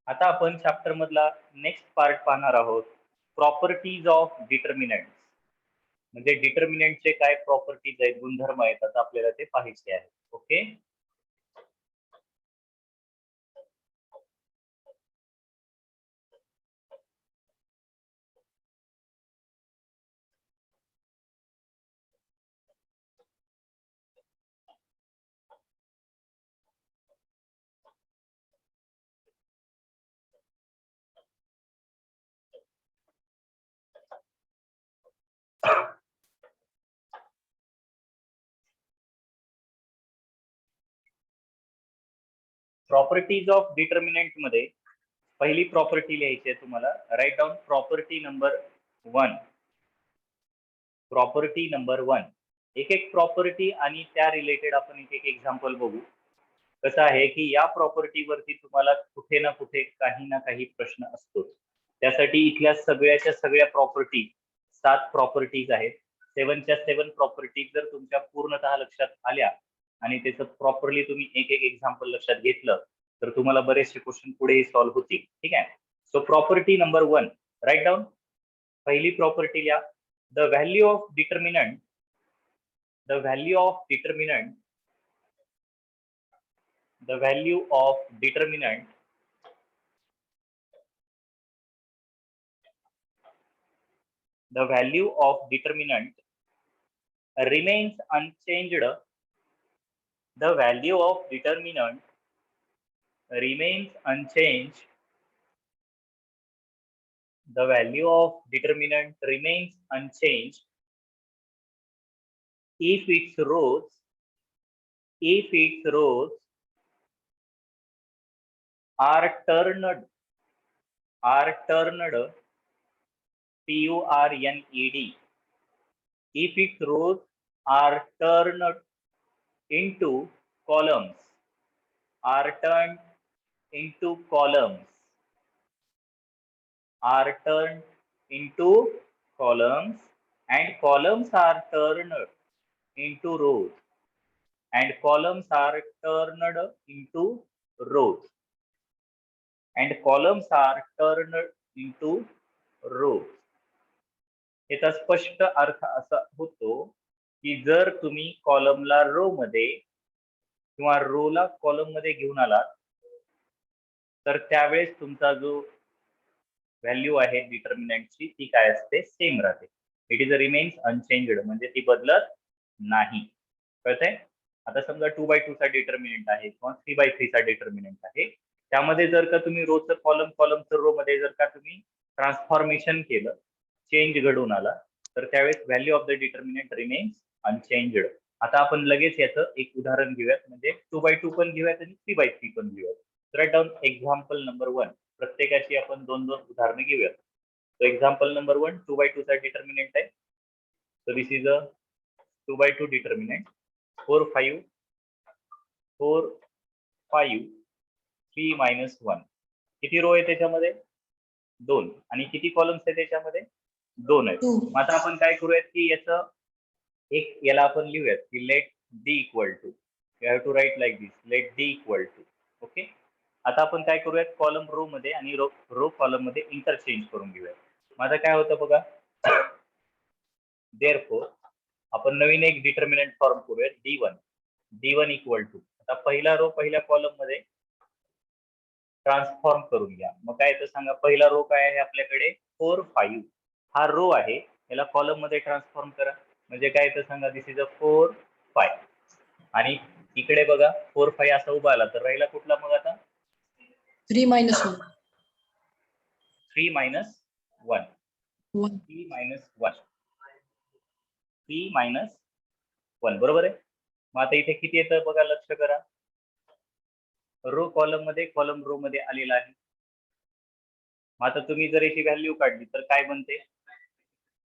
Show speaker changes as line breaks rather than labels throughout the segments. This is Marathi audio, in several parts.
आता आपण चॅप्टर मधला नेक्स्ट पार्ट पाहणार आहोत, प्रॉपर्टीज ऑफ डिटर्मिनंट. म्हणजे डिटर्मिनंटचे काय प्रॉपर्टीज आहेत, गुणधर्म आहेत, आता आपल्याला ते पाहायचे आहे. ओके. प्रॉपर्टीज ऑफ डिटर्मिनंट मध्ये पहिली प्रॉपर्टी लिहायची आहे तुम्हाला. Write down property number 1. Property number 1. एक एक प्रॉपर्टी आणि त्या रिलेटेड आपण एक एक एक्झाम्पल बघू. कसं आहे की या प्रॉपर्टीवरती तुम्हाला कुठे ना कुठे काही ना काही प्रश्न असतो. त्यासाठी इथल्या सगळ्याच्या सगळ्या प्रॉपर्टी 7 प्रॉपर्टीज आहेत. 7च्या 7 प्रॉपर्टीज जर तुमच्या पूर्णतः लक्षात आल्या आणि त्याचं प्रॉपरली तुम्ही एक एक एक्झाम्पल लक्षात घेतलं तर तुम्हाला बरेचसे क्वेश्चन पुढेही सॉल्व्ह होतील. ठीक आहे. So property number 1, write down. पहिली प्रॉपर्टी लिहा. The value of determinant, the value of determinant, the value of determinant remains unchanged. The value of determinant remains unchanged. The value of determinant remains unchanged if its rows are turned T-U-R-N-E-D, if its rows are turned into columns, are turned into columns, are turned into columns, and columns are turned into rows, and columns are turned into rows, and columns are turned into rows. याचा स्पष्ट अर्थ असा होतो की जर तुम्ही कॉलमला रो मध्ये किंवा रोला कॉलम मध्ये घेऊन आलात तर त्यावेळेस तुमचा जो व्हॅल्यू आहे डिटर्मिनंटची ती काय असते, सेम राहते. इट इज रिमेन्स अनचेंज्ड, म्हणजे ती बदलत नाही. कळतंय? आता समजा 2/2 चा डिटर्मिनंट आहे किंवा 3/3 चा डिटर्मिनंट आहे. त्यामध्ये जर का तुम्ही रोचं कॉलमचं रो मध्ये जर का तुम्ही ट्रान्सफॉर्मेशन केलं, चेंज घडून आला, तर त्यावेळेस value of the determinant remains unchanged. आता आपण लगेच याचं एक उदाहरण घेऊयात, म्हणजे 2/2 पण घेऊयात आणि 3/3 पण घेऊयात. Write down example number 1. प्रत्येकाची आपण 2-2 उदाहरणं घेऊयात. सो एक्झाम्पल नंबर 1, 2/2 चा डिटर्मिनंट आहे. So this is a 2/2 determinant. 4, 5, 3 - 1. किती रो आहे त्याच्यामध्ये? 2. आणि किती कॉलम्स आहे त्याच्यामध्ये? 2 आहेत. आता आपण काय करूयात की याचं एक याला आपण लिहूयात की let D equal to, you have to write like this, let D equal to. Okay. आता आपण काय करूयात, कॉलम रो मध्ये आणि रो कॉलम मध्ये इंटरचेंज करून घेऊयात. माझं काय होतं बघा. देअरफोर आपण नवीन एक डिटर्मिनंट फॉर्म करूयात, D1 इक्वल टू. आता पहिला रो पहिल्या कॉलम मध्ये ट्रान्सफॉर्म करून घ्या. मग काय तर सांगा, पहिला रो काय आहे आपल्याकडे, 4, 5. हा रो आहे, याला कॉलम मध्ये ट्रान्सफॉर्म करा. म्हणजे काय तर सांगा, दिस इज अ 4, 5. आणि इकडे बघा 4, 5 असा उभा आला तर राहिला कुठला मग आता?
3 - 1.
3 - 1. 3 - 1 बरोबर आहे. मग आता इथे किती येतं बघा, लक्ष करा. रो कॉलम मध्ये, कॉलम रो मध्ये आलेला आहे. मग आता तुम्ही जर याची व्हॅल्यू काढली तर काय बनते?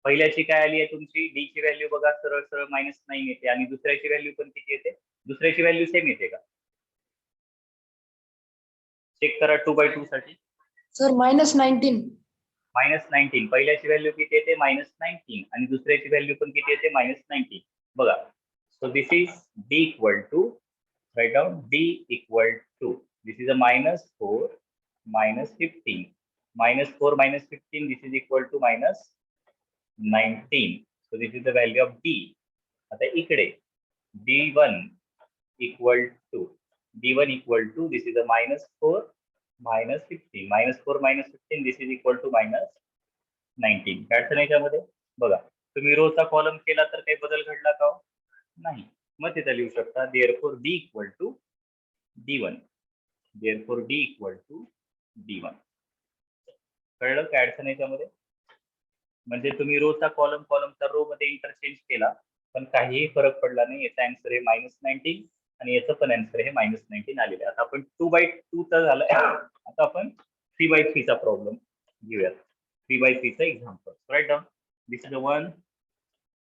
पहिल्याची काय आली आहे तुमची, डी ची व्हॅल्यू बघा, सरळ सरळ -9 येते. आणि दुसऱ्याची व्हॅल्यू पण किती येते? दुसऱ्याची व्हॅल्यू सेम येते का? चेक करा 2/2 साठी.
सर -19.
-19. पहिल्याची व्हॅल्यू किती येते? -19. आणि दुसऱ्याची व्हॅल्यू पण किती येते? -19. बघा. So this is D equal to, write down, D equal to, this is a -4 minus 15. Minus 4 minus 15, this is equal to minus 19. So this is the value of D. आता इकडे D1 equal to this is a minus 4 minus 15. Minus 4 minus 15, this is equal to minus 19. काय अडचण आहे याच्यामध्ये? बघा, तुम्ही रोचा कॉलम केला तर काही बदल घडला का? नाही. मग तिथे लिहू शकता therefore D equal to D1. therefore D equal to D1. कळलं काय अडचण आहे याच्यामध्ये? म्हणजे तुम्ही रोचा कॉलमचा रो मध्ये इंटरचेंज केला पण काहीही फरक पडला नाही. याचा आन्सर आहे -19 आणि याचं पण आन्सर आहे -19 आलेलं आहे. आता आपण 2/2 चा झालाय. आता आपण 3/3 चा प्रॉब्लेम घेऊयात. 3/3 चा example. Write down. This is 1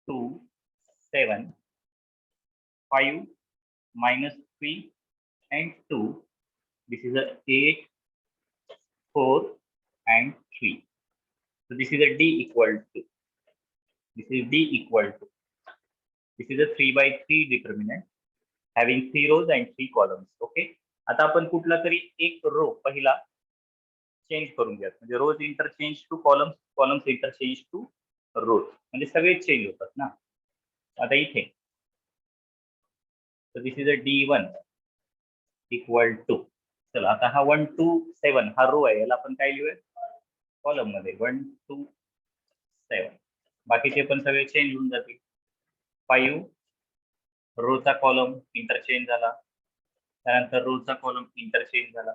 2 7 5 -3 and 2. This is a 8 4 and 3. So this is a D equal to. This is D equal to. This is a 3/3 determinant having 3 rows and 3 columns. Okay. आता आपण कुठला तरी एक रो पहिला चेंज करून घ्या. म्हणजे rows interchange to columns, columns interchange to rows, म्हणजे सगळे चेंज होतात ना. आता इथे so this is a D1 equal to. चला आता हा 1 2 7 हा रो आहे, याला आपण काय लिहूया कॉलम मध्ये 1 2 7. बाकीचे पण सगळे चेंज होऊन जातील. 5 रोचा कॉलम इंटरचेंज झाला, त्यानंतर रोचा कॉलम इंटरचेंज झाला.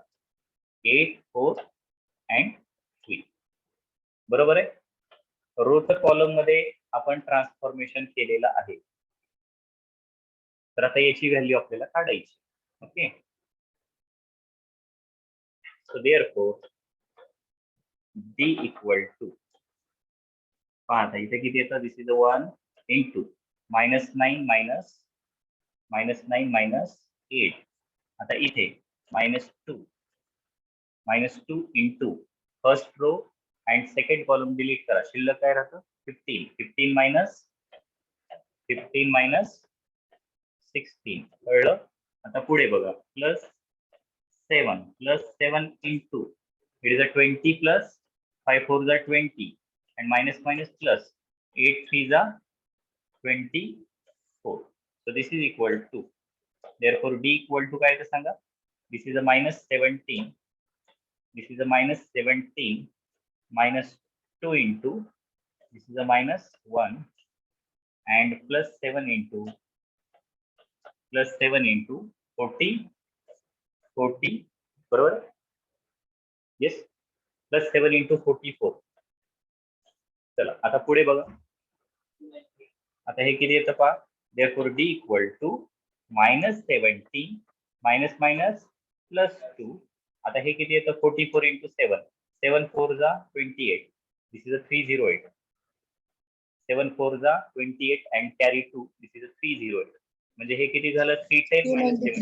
8 4 and 3. बरोबर आहे. रोचा कॉलम मध्ये आपण ट्रान्सफॉर्मेशन केलेलं आहे. तर आता याची व्हॅल्यू आपल्याला काढायची. Okay. So therefore D equal to, पहा इथे किती येतं. This is 1 into -9 minus 8. आता इथे -2 into first row and second column delete करा. शिल्लक काय राहतं 15. 15 minus 16. कळलं. आता पुढे बघा +7 into it is a 20 plus 5 4s are 20 and minus plus 8 3s are 24. So this is equal to, therefore D equal to काय ते सांगा. This is a -17. This is a -17 minus 2 into this is a -1 and +7 into 40 बरोबर. येस. +7 into 44. चला आता पुढे बघा. आता हे किती येतं पहा. therefore D equal to -17 minus +2. आता हे किती येतं 44 into 7. 7 4s are 28. This is a 308. 7 4s are 28 and carry 2. This is a 308. म्हणजे हे किती झालं 310 minus 7.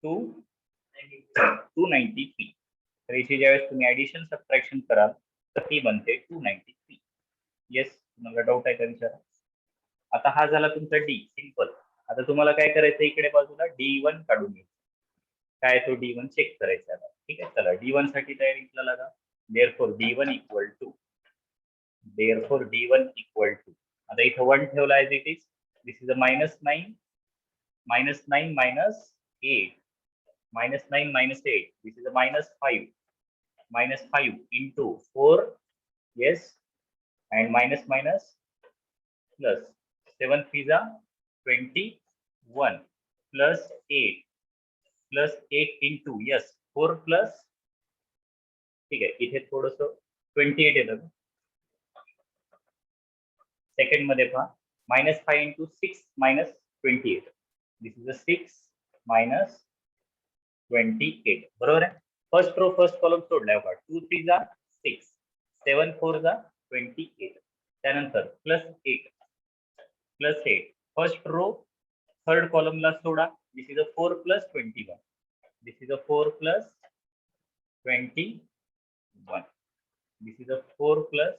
293. तर इथे ज्यावेळेस तुम्ही ऍडिशन सबट्रॅक्शन कराल तर ती बनते 293. येस. तुम्हाला डाऊट आहे का विचारा. आता हा झाला तुमचा D. सिंपल. आता तुम्हाला काय करायचं इकडे बाजूला D1 काढून घ्यायचं. काय तो D1 चेक करायचा आता. ठीक आहे. चला D1 साठी तयारीला लागा. therefore D1 equal to आता इथं 1 ठेवला as it is. This is a -9 minus 8 this is a -5 into 4. Yes. And minus plus 7 3s are 21 plus 8 into yes 4 plus. ठीक आहे. इथे थोडंसं 28 येतं. सेकंड मध्ये पहा -5 into 6 minus 28. This is a 6 minus 28. बरोबर आहे. फर्स्ट रो फर्स्ट कॉलम सोडलाय बघा. 2 3s are 6, 7 4s are 28. त्यानंतर +8 फर्स्ट रो थर्ड कॉलमला सोडा. This is a 4 plus 21. This is a 4 plus 21. This is a 4 plus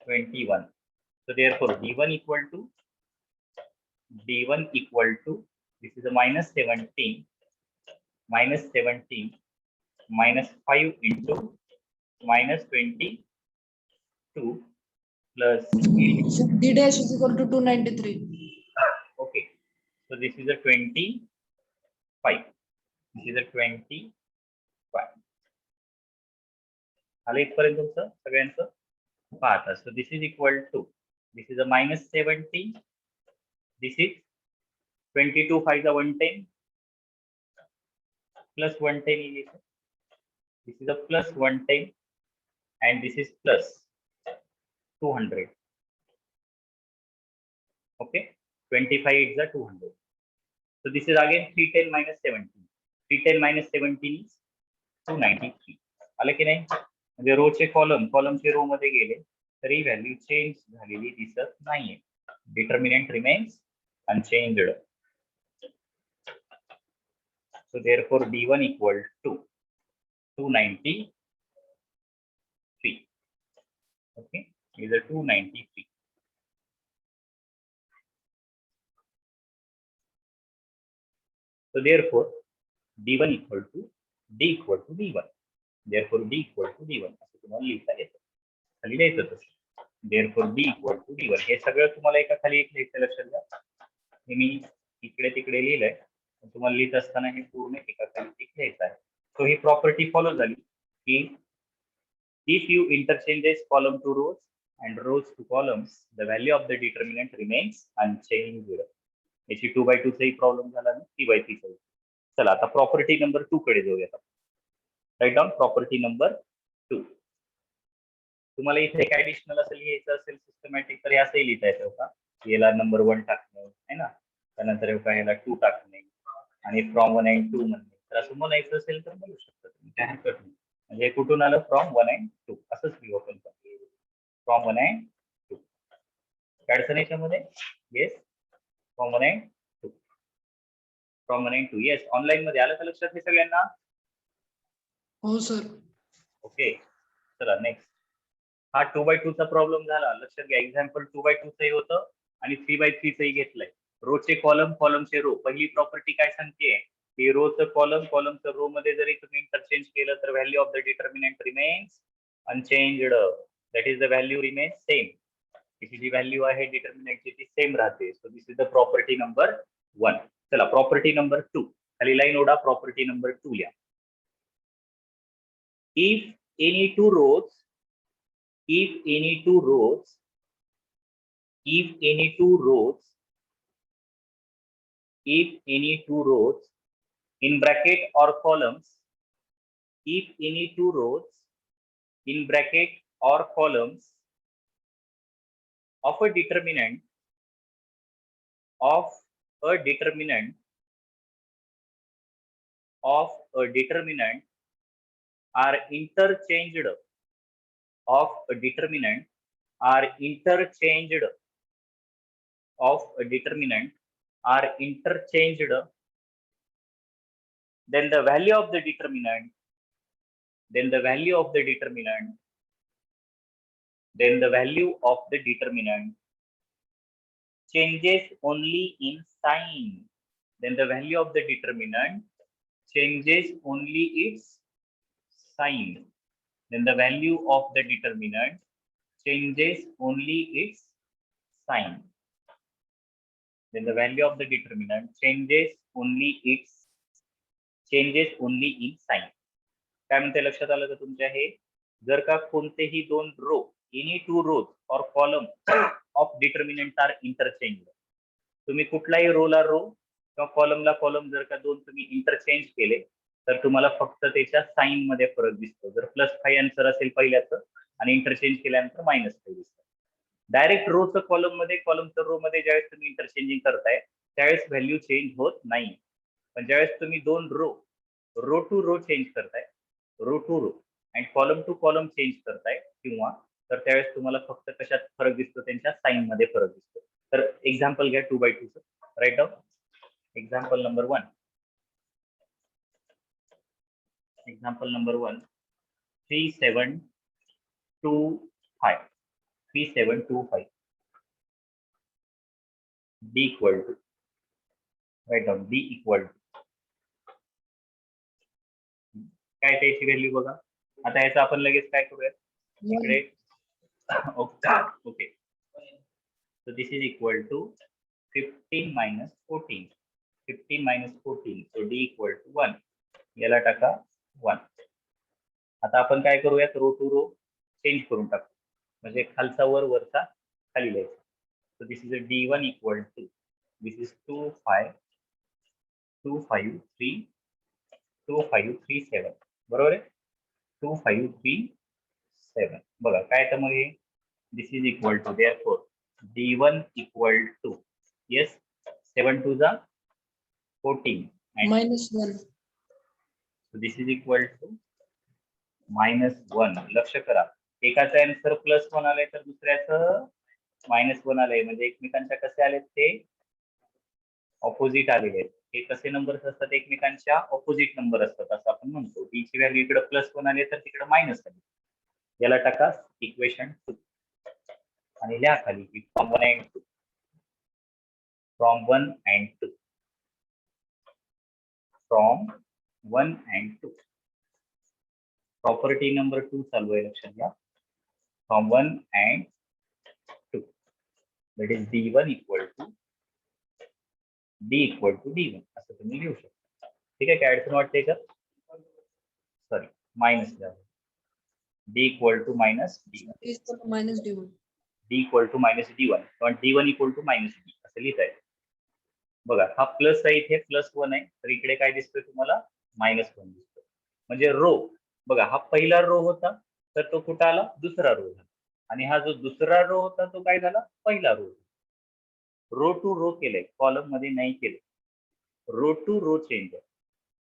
21. So therefore D1 equal to This is a minus 17 minus 5 into minus 22 plus 8.
So D dash is equal to 293.
Okay, so this is a 25. This is a 25. आलं इथपर्यंत तुमचं सगळ्यांचं पाहता. So this is equal to, this is a minus 70, this is 22 5 is a 110 plus 110 is it? This is a plus 110 and this is plus 200. Okay, 25 is a 200. So this is again 310 minus 17. 310 minus 17 is 293. आलं की नाही? म्हणजे रोचे कॉलमचे रो मध्ये गेले तरी व्हॅल्यू चेंज झालेली दिसत नाहीये. Determinant remains unchanged. So therefore D1 equal to 293. Okay, is a 293. So therefore D1 equal to D equal to D1. Therefore D equal to D1 असं तुम्हाला लिहिता येतं. खाली लिहायचं तसं. Therefore D equal to D1. हे सगळं तुम्हाला एका खाली एक लिहायचं लक्षात घ्या. हे मी इकडे तिकडे लिहिलंय. तुम्हाला लिहित असताना हे पूर्ण एका खाली एक लिहायचं आहे. सो ही प्रॉपर्टी फॉलो झाली की if you interchanges column to rows and rows to columns, the value of the determinant remains unchanged. याची 2/2 चाही प्रॉब्लेम झाला आणि 3/3 चाही. चला आता प्रॉपर्टी नंबर 2 कडे जाऊयात. Write down property number 2. तुम्हाला इथे एक ऍडिशनल असं लिहायचं असेल सिस्टमॅटिक तर हे असंही लिहिता येतं का, याला नंबर 1 टाकणे आहे ना, त्यानंतर याला 2 टाकणे आणि फ्रॉम 1 and 2 म्हणणे. तर असं म्हणायचं असेल तर म्हणू शकता तुम्ही, काय हरकत नाही. म्हणजे कुठून आलं, फ्रॉम 1 and 2 असंच लिहू आपण. फ्रॉम 1 and 2 अडचण याच्यामध्ये. Yes, from 1 and 2. From 1 and 2. Yes, online मध्ये आलं का लक्षात हे सगळ्यांना?
हो सर.
ओके, चला नेक्स्ट. हा 2/2 चा प्रॉब्लेम झाला. लक्षात घ्या, एक्झाम्पल 2/2 चाही होतं आणि 3/3 चाही घेतलंय. रोचे कॉलमचे रो. पहिली प्रॉपर्टी काय सांगते की रोचं कॉलमचं रो मध्ये जरी तुम्ही इंटरचेंज केलं तर value of the determinant remains unchanged. That is the value remains same. तिची जी व्हॅल्यू आहे डिटर्मिनंटची ती सेम राहते. So this is the property number 1. चला प्रॉपर्टी नंबर 2 खाली लाईन ओढा. प्रॉपर्टी नंबर 2 लिहा. if any two rows in bracket or columns, if any two rows in bracket or columns of a determinant are interchanged then the value of the determinant changes only in sign. Then the value of the determinant changes only its sign. Then the value of the determinant changes only its sign. Then the value of the determinant changes only in sign. काय म्हणते लक्षात आलं का तुमच्या? हे जर का कोणतेही दोन row, any two rows or column of determinant are interchange. तुम्ही कुठलाही रोला रो किंवा कॉलमला कॉलम जर का दोन तुम्ही इंटरचेंज केले तर तुम्हाला फक्त त्याच्या साइन मध्ये फरक दिसतो. जर +5 आन्सर असेल पहिल्याचं आणि इंटरचेंज केल्यानंतर -5 दिसतं. डायरेक्ट रोचं कॉलम मध्ये, कॉलमचं रो मध्ये ज्यावेळेस तुम्ही इंटरचेंजिंग करताय त्यावेळेस व्हॅल्यू चेंज होत नाही. पण ज्यावेळेस तुम्ही दोन रो टू रो चेंज करताय, row to row and column to column change करताय किंवा तर त्यावेळेस तुम्हाला फक्त कशात फरक दिसतो, त्यांच्या साइन मध्ये फरक दिसतो. तर एक्झाम्पल घ्या 2/2 चं. Right down example number 1. Example number 1 3725 D equal to right down D equal to काय त्याची व्हॅल्यू बघा. आता याचं आपण लगेच काय करूयात इकडे. Okay so this is equal to 15 minus 14. 15 minus 14 so d equal to 1. याला टाका 1. आता आपण काय करूयात रो टू रो चेंज करून टाकू म्हणजे खालचा वर वरचा खाली लिहायचा. so this is a d1 equal to this is 2537 बरोबर आहे. 2537 बघा काय तर मग हे this is equal to therefore d1 equal to yes 7 to the 14 and
-1.
so this is equal to -1. लक्ष करा एकाचा आन्सर +1 आलाय तर दुसऱ्याचं -1 आलंय म्हणजे एकमेकांच्या कसे आलेत ते ऑपोजिट आलेले आहेत. हे कसे नंबर्स असतात एकमेकांच्या ऑपोजिट नंबर असतात असं आपण म्हणतो. डी ची व्हॅल्यू इकडे +1 आली तर तिकडे मायनस आली. याला टाका इक्वेशन 2 आणि लिहा खाली की from 1 and 2 from 1 and 2 from 1 and 2 property number 2 चालू आहे लक्षात घ्या. From 1 and 2 that is d1 equal to d equal to d1 असं तुम्ही लिहू शकता. ठीक आहे काय अडचण वाटते का सॉरी मायनस द्या d equal to minus d1
D is equal to minus D1.
d equal to minus d1 किंवा d1 equal to minus d असं लिहिता येईल. बघा हा प्लस आहे इथे +1 आहे तर इकडे काय दिसतोय तुम्हाला -1 दिसतोय म्हणजे रो बघा हा पहिला रो होता तर तो कुठं आला दुसरा रो झाला आणि हा जो दुसरा रो होता तो काय झाला पहिला रो. रो टू रो केलंय कॉलम मध्ये नाही केलं. रो टू रो चेंज आहे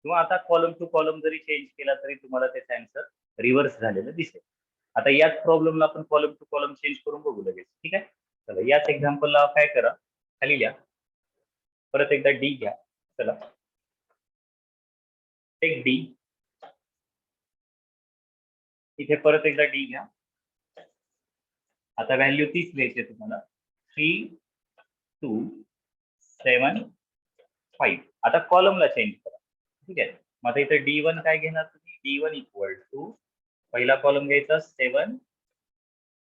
किंवा आता कॉलम टू कॉलम जरी चेंज केला तरी तुम्हाला त्याचा आन्सर रिव्हर्स झालेलं दिसेल. आता याच प्रॉब्लेमला आपण कॉलम टू कॉलम चेंज करून बघू लगेच. ठीक आहे चला याच एक्झाम्पलला काय करा खाली लिहा परत एकदा डी घ्या. चला टेक डी इथे परत एकदा डी घ्या. आता व्हॅल्यू तीच लिहायची तुम्हाला 3275. आता कॉलमला चेंज करा. ठीक आहे मग आता इथे d1 काय घेणार तुम्ही d1 इक्वल टू पहिला कॉलम घ्यायचा 7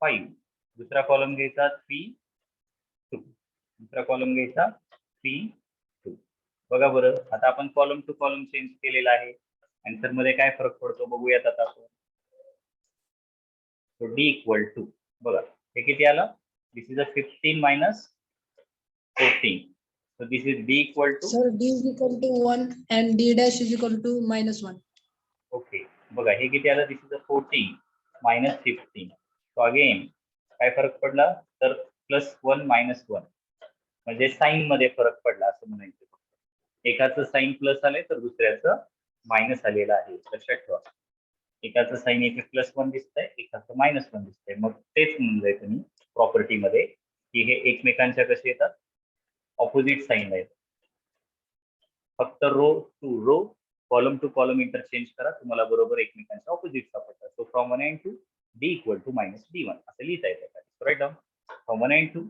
5 दुसरा कॉलम घ्यायचा 3 2 दुसरा कॉलम घ्यायचा 3 2. बघा बरं आता आपण कॉलम टू कॉलम चेंज केलेला आहे. आन्सर मध्ये काय फरक पडतो बघूयात आता आपण. so d इक्वल टू बघा हे किती आलं दिस is a 15 minus 14 so this is d equal to
Sir, D is equal to 1 and D dash is equal to -1.
Okay बघा हे किती आलं दिस is a 14 minus 15 so again काय फरक पडला तर +1 -1 म्हणजे साइन मध्ये फरक पडला असं म्हणायचं. एकाचं साइन प्लस आलंय तर दुसऱ्याचं मायनस आलेलं आहे लक्षात ठेवा. एकाचं साइन इथे +1 दिसतंय एकाचं -1 दिसतंय. मग तेच म्हणलंय तुम्ही प्रॉपर्टी मध्ये की हे एकमेकांच्या कसे येतात ऑपोजिट साइन आहेत. फक्त row to row column to column interchange करा तुम्हाला बरोबर एकमेकांच्या ऑपोजिट सापडतात. So from 1 and 2 d equal to -d1 असं लिहिता येतं. Right down from 1 and 2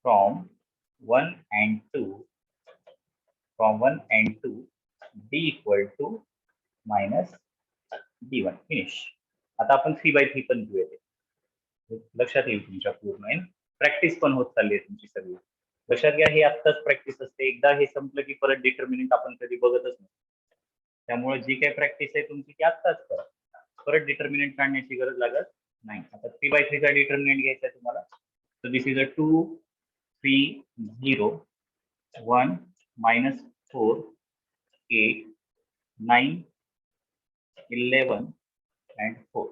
from 1 and 2 from 1 and 2 d equal to -d1 finish. आता आपण 3/3 पण घेऊया ते लक्षात येईल तुमच्या पूर्ण प्रॅक्टिस पण होत चालली आहे तुमची सगळी. लक्षात घ्या हे आत्ताच प्रॅक्टिस असते एकदा हे संपलं की परत डिटर्मिनंट आपण कधी बघतच नाही. त्यामुळे जी काही प्रॅक्टिस आहे तुमची ती आत्ताच करा परत डिटर्मिनंट काढण्याची गरज लागत नाही. आता 3/3 चा डिटर्मिनंट घ्यायचा आहे तुम्हाला. So this is a 2 3 0 1 -4 8 9 11 and 4.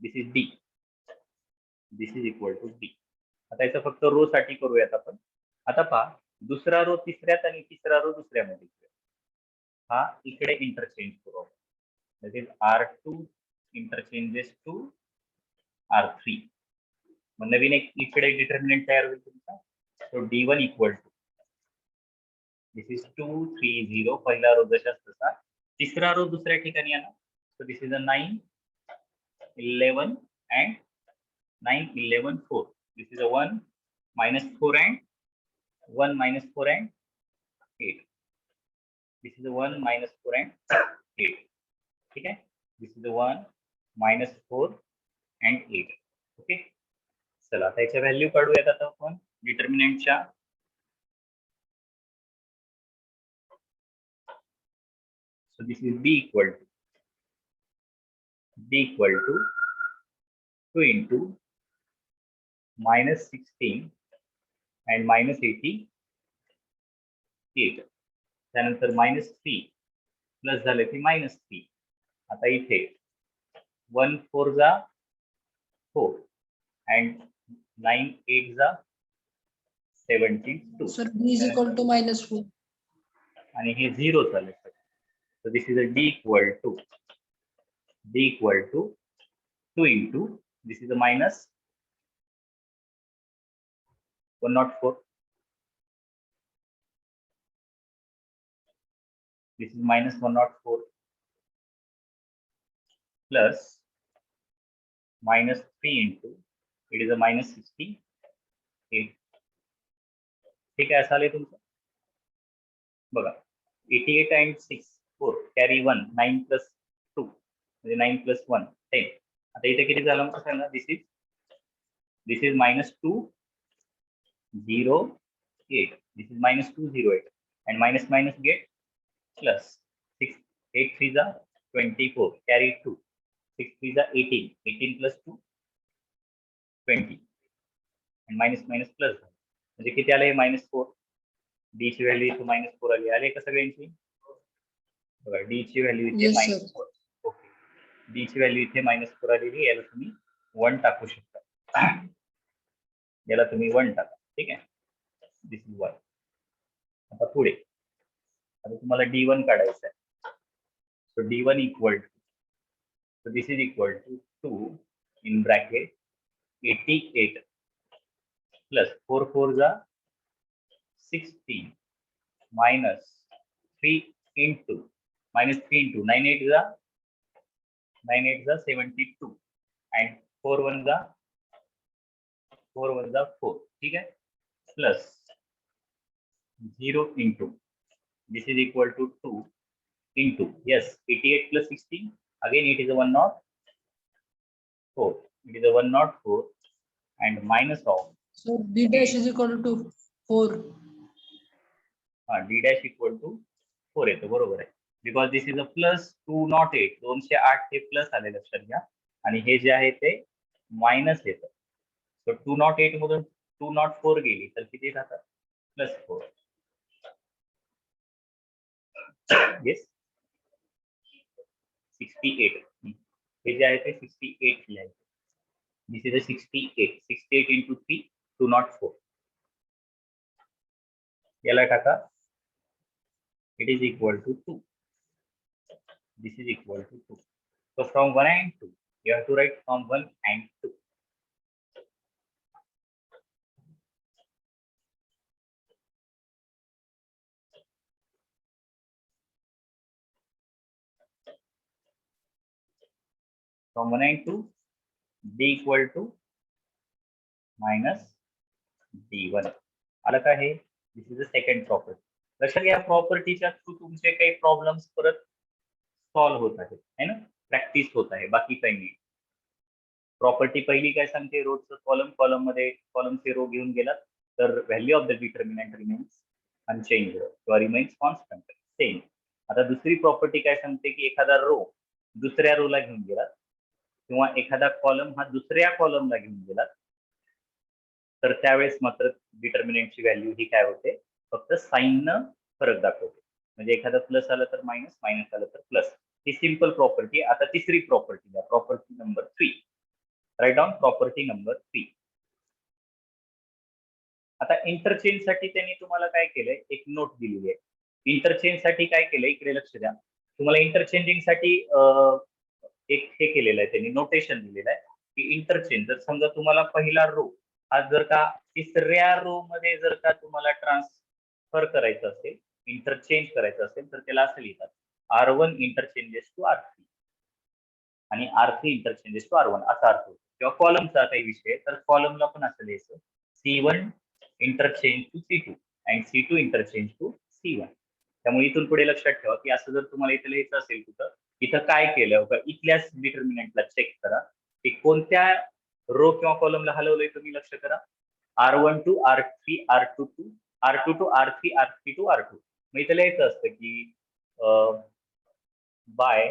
This is D. This is equal to D. आता याचं फक्त रो साठी करूयात आपण. आता पहा दुसरा रो तिसऱ्यात आणि तिसरा रो दुसऱ्यामध्ये हा इकडे इंटरचेंज करू. that is R2 interchanges to R3. मग नवीन एक इकडे डिटर्मिनंट तयार होईल तुमचा. So D1 equal to this is 2 3 0 पहिला रो जशाच तसा तिसरा रो दुसऱ्या ठिकाणी आणा. So this is a 9 11 and 9 11 4. This is a 1 -4 and 1 -4 and 8. This is the 1 -4 and 8. ठीक आहे. This is the 1 -4 and 8. Okay. चला आता याच्या व्हॅल्यू काढूयात आता आपण डिटर्मिनंटच्या. So this is b equal to 2 into -16 and -88. त्यानंतर -3 प्लस झाले की -3. आता इथे 1 4 जा 4 and 9 8 जा 72.
Sir, b is equal to -4.
आणि हे 0 झाले. So this is a d equal to 2 into, this is a -104. This is -104 plus -3 into, it is a -68. ठीक आहे. असं आलंय तुमचं. बघा 88 and 6 4 कॅरी 1 9 plus 2 म्हणजे 9 plus 1 10. आता इथे किती झालं मग सांगा. दिस is -2 0 8. This is -2 0 8 and minus get plus 6 8 3 जा 24 carry 2 6 3 जा 18 18 plus 2 20 and minus plus म्हणजे किती आले -4. d ची व्हॅल्यू इथे -4 आली का सगळ्यांची. बघा d ची व्हॅल्यू इथे
Yes, sir.
-4. ओके. d ची व्हॅल्यू इथे -4 आलेली. याला तुम्ही 1 टाकू शकता. याला तुम्ही 1 टाका. ठीक आहे. This is 1. आता पुढे आता तुम्हाला d1 काढायचं आहे. So d1 equal to, so this is equal to 2 in bracket 88 plus 4 4 जा 16 minus 3 into 9 8 जा 72 and 4 1 जा 4. ठीक आहे. Plus 0 into, this is equal to 2 into, yes, 88 plus 16, again it is a 104. It is a 104 and minus of,
So d dash is equal to 4.
d dash equal to 4 येतो. बरोबर आहे. Because this is a plus 208. 208 हे प्लस आले लक्षात घ्या. आणि हे जे आहे ते मायनस येतं. सो 208 मधून 204 गेली तर किती राहतात +4. येस 68. हे जे आहे ते 68 लिहायचं. दिस इज अ 68 into 3 204. याला टाका. It is equal to 2. This is equal to 2. So from 1 and 2, you have to write from 1 and 2. From 1 and 2, d equal to minus d1. आलं का हे? This is the second property. लक्षात घ्या प्रॉपर्टीच्या थ्रू तुमचे काही प्रॉब्लेम्स परत सॉल्व्ह होत आहेत है ना. प्रॅक्टिस होत आहे. बाकी काही नाही. प्रॉपर्टी पहिली काय सांगते. रोजचं कॉलम मध्ये कॉलमचे रो घेऊन गेलात तर value of the determinant remains unchanged किंवा रिमेन्स कॉन्स्टंट सेम. आता दुसरी प्रॉपर्टी काय सांगते की एखादा रो दुसऱ्या रोला घेऊन गेलात किंवा एखादा कॉलम हा दुसऱ्या कॉलमला घेऊन गेलात तर त्यावेळेस मात्र डिटर्मिनंटची व्हॅल्यू ही काय होते. फक्त साईननं फरक दाखवते. म्हणजे एखादा प्लस आलं तर मायनस, मायनस आलं तर प्लस. ही सिंपल प्रॉपर्टी. आता तिसरी प्रॉपर्टी द्या. Property number 3. Right down property number 3. आता इंटरचेंज साठी त्यांनी तुम्हाला काय केलंय एक नोट दिलेली आहे. इंटरचेंज साठी काय केलंय इकडे लक्ष द्या. तुम्हाला इंटरचेंजिंग साठी एक हे केलेलं आहे त्यांनी नोटेशन दिलेलं आहे की इंटरचेंज जर समजा तुम्हाला पहिला रो हा जर का तिसऱ्या रो मध्ये जर का तुम्हाला ट्रान्सफर करायचं असेल इंटरचेंज करायचं असेल तर त्याला असं लिहितात R1 इंटरचेंजेस टू R3 आणि R3 इंटरचेंजेस टू R1 असा अर्थ होतो. किंवा कॉलमचा काही विषय तर कॉलमला पण असं लिहायचं C1 interchange to C2 and C2 interchange to C1. त्यामुळे इथून पुढे लक्षात ठेवा की असं जर तुम्हाला इथं लिहायचं असेल कुठं, इथं काय केलं बघा, इथल्याच डिटर्मिनंटला चेक करा की कोणत्या रो किंवा कॉलमला हलवलंय तुम्ही, लक्ष करा. R1 to R3 R2 to R2 to R3 R3 to R2. मग इथं लिहायचं असतं की बाय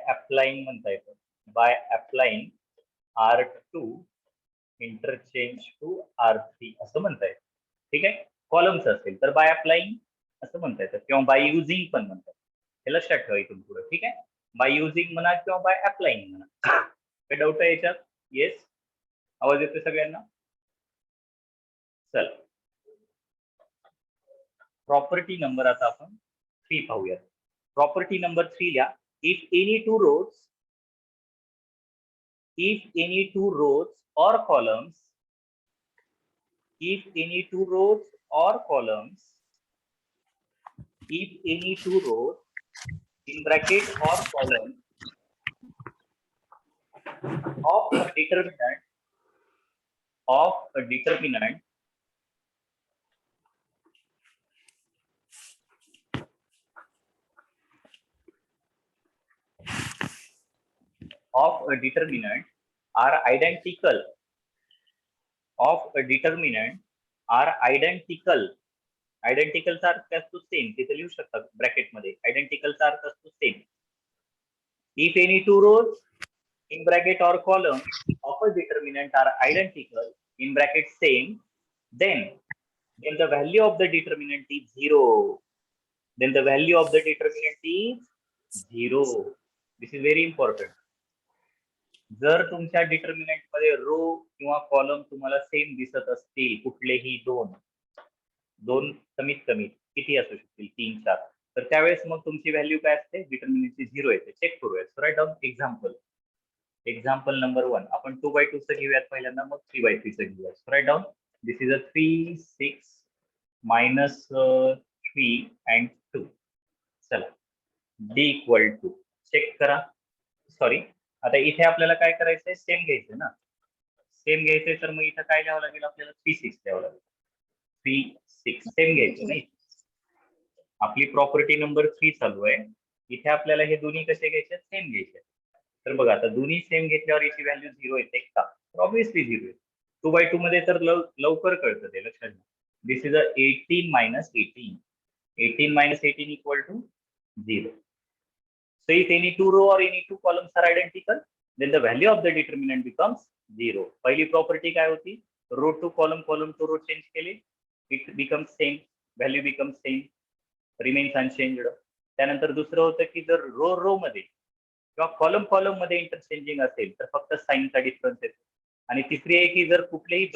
अप्लाइंग म्हणता येतं, by applying R2 interchange to R3 असं म्हणता येतं. ठीक आहे, कॉलम्स असेल तर बाय अप्लाइंग असं म्हणता येतं किंवा बाय युझिंग पण म्हणतात. हे लक्षात ठेवा इथून पुढे. ठीक आहे, बाय युझिंग म्हणा किंवा बाय अप्लाइंग म्हणा. काय डाऊट आहे याच्यात? येस, आवाज येतोय सगळ्यांना? चल, प्रॉपर्टी नंबर आता आपण 3 पाहूया. प्रॉपर्टी नंबर 3 ला, if any two rows or columns, if any two rows or columns, if any two rows in bracket or column of a determinant of a determinant are identical, of a determinant are identical. आयडेंटिकलचा अर्थ असतो सेम, तिथे लिहू शकतात ब्रॅकेट मध्ये. आयडेंटिकलचा अर्थ असतो same. If any two rows in bracket or column of a determinant are identical in bracket same, then the value of the determinant is 0. Then the value of the determinant is 0. This is very important. जर तुमच्या डिटर्मिनंट मध्ये रो किंवा कॉलम तुम्हाला सेम दिसत असतील, कुठलेही दोन कमीत कमी किती असू शकतील, 3 4, तर त्यावेळेस मग तुमची व्हॅल्यू काय असते, डिटर्मिनंटची 0 येते. चेक करूया. So right down example number 1. आपण 2/2 चं घेऊयात पहिल्यांदा, मग 3/3 चं घेऊयात. So right down, this is a 3 6 minus 3 and 2. चला, d इक्वल टू चेक करा. सॉरी, आता इथे आपल्याला काय करायचंय, सेम घ्यायचंय ना, सेम घ्यायचंय. तर मग इथं काय लिहावं लागेल आपल्याला, 3 6 लिहावं लागेल. 3 6 सेम घ्यायचं नाही. आपली प्रॉपर्टी नंबर 3 चालू आहे. इथे आपल्याला हे दोन्ही कसे घ्यायचे, सेम घ्यायचे. तर बघा, आता दोन्ही सेम घेतल्यावर याची व्हॅल्यू 0 येते का? ऑब्व्हियसली 0 येते. 2/2 मध्ये तर लवकर कळतं ते, लक्षात घ्या. दिस is a 18 minus 18. 18 minus 18 equal to 0. So if any two row or any two columns are identical, then the value of the determinant becomes 0. पहिली प्रॉपर्टी काय होती, row to column, column to row change केली, it becomes same, value becomes same, remains unchanged. त्यानंतर दुसरं होतं की जर रो मध्ये किंवा कॉलम मध्ये इंटरचेंजिंग असेल तर फक्त साइनचा डिफरन्स येतो. आणि तिसरी आहे की जर कुठलेही